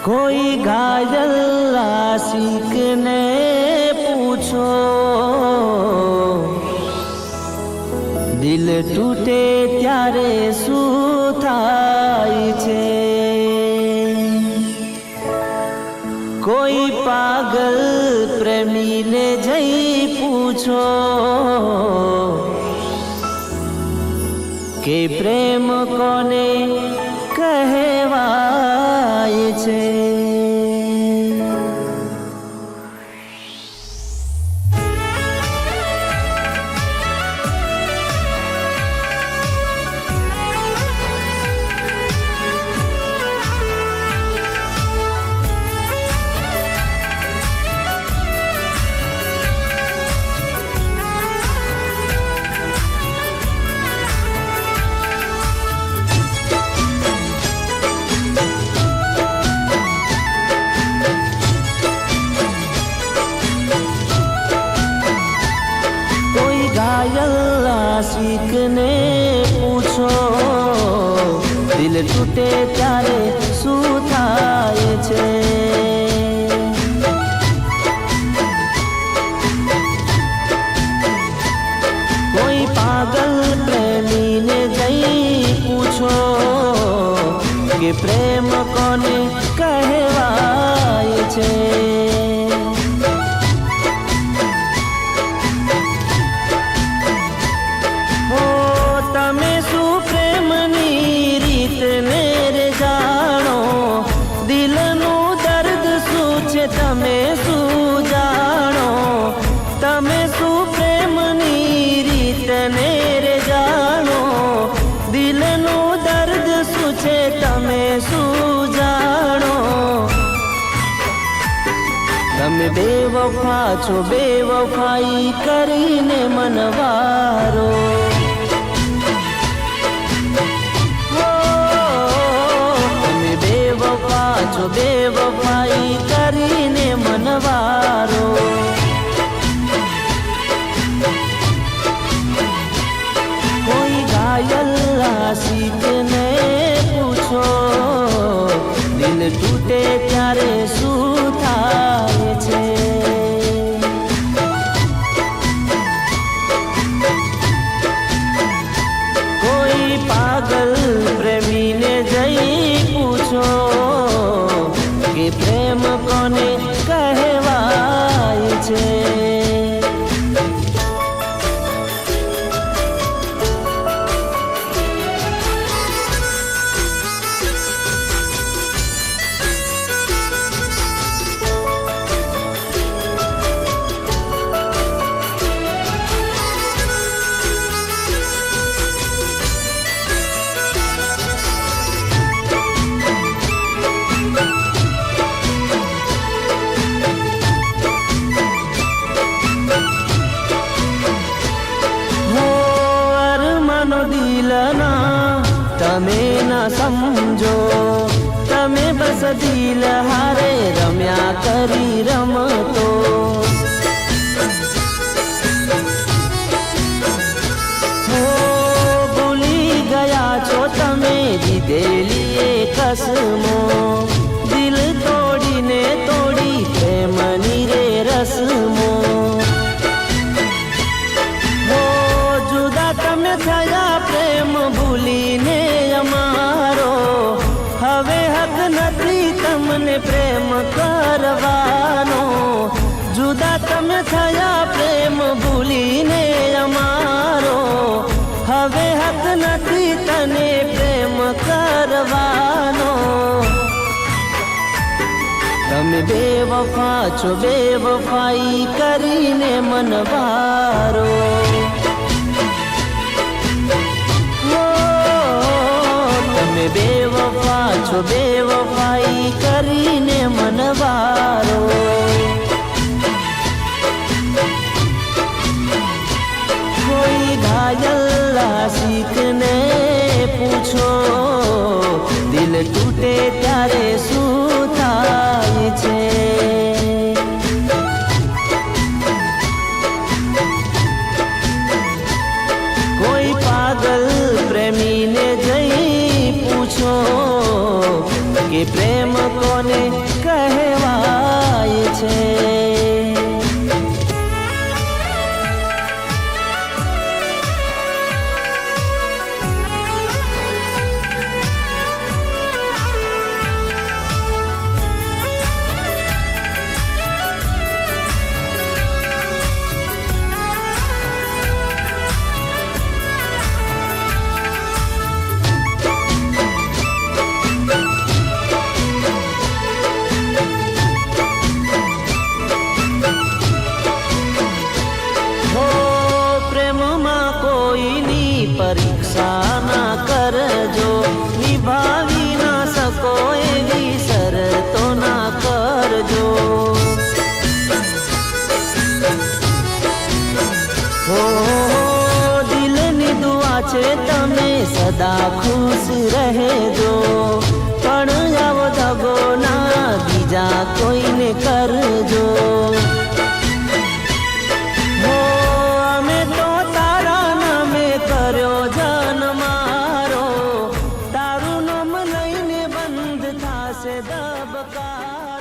कोई घायल आशिक ने पूछो, दिल तूटे त्यारे શું થાય છે। કોઈ પાગલ પ્રેમીને જઈ પૂછો કે પ્રેમ કોને કહેવાય છે। घायल आशिक ने पूछो, दिल तूटे त्यारे શું થાય છે। કોઈ પાગલ પ્રેમીને જઈ પૂછો કે પ્રેમ કોને કહેવાય છે। તમે શું જાણો, તમે શું પ્રેમની રીતને રે જાણો, દિલનું દર્દ શું છે તમે શું જાણો। તમે બેવફા છો, બેવફાઈ કરીને મનવારો, તમે બેવફા છો, બેવફાઈ કરીને મનવારો। કોઈ ઘાયલ આશિક ને પૂછો, દિલ તૂટે ત્યારે શું થાય છે। કોઈ પાગલ પ્રેમીને જઈ પૂછો કે પ્રેમ કોને કહેવાય છે। દિલના તમે ન સમજો, તમે બસ દિલ હારે રમ્યા કરી રમતો। ભૂલી ગયા છો તમે દીધેલી કસમો, દિલ તોડીને તોડી પ્રેમની રે રસમો। તમે થયા પ્રેમ ભૂલીને અમારો, હવે હક નથી તમને પ્રેમ કરવાનો। જુદા તમે થયા પ્રેમ ભૂલીને અમારો, હવે હક નથી તને પ્રેમ કરવાનો। તમે બેવફા છો, બેવફાઈ કરીને મનવારો। તમે બેવફા છો, બેવફાઈ કરીને મનવારો। કોઈ ઘાયલ આશિક ને પૂછો, દિલ તૂટે ત્યારે શું થાય છે। કોઈ પાગલ પ્રેમીને જઈ પૂછો કે પ્રેમ કો કોને કહેવાય છે. પરીક્ષા ના કરજો, નિભાવી ના શકો એવી શરતો ના કરજો. હો દિલની દુઆ છે તમે સદા ખુશ રહેજો, પણ આવો દગો ના બીજા કોઈને કરજો. કર્યો જન્મ મારો, તારું નામ લઈને બંધ થાશે ધબકાર.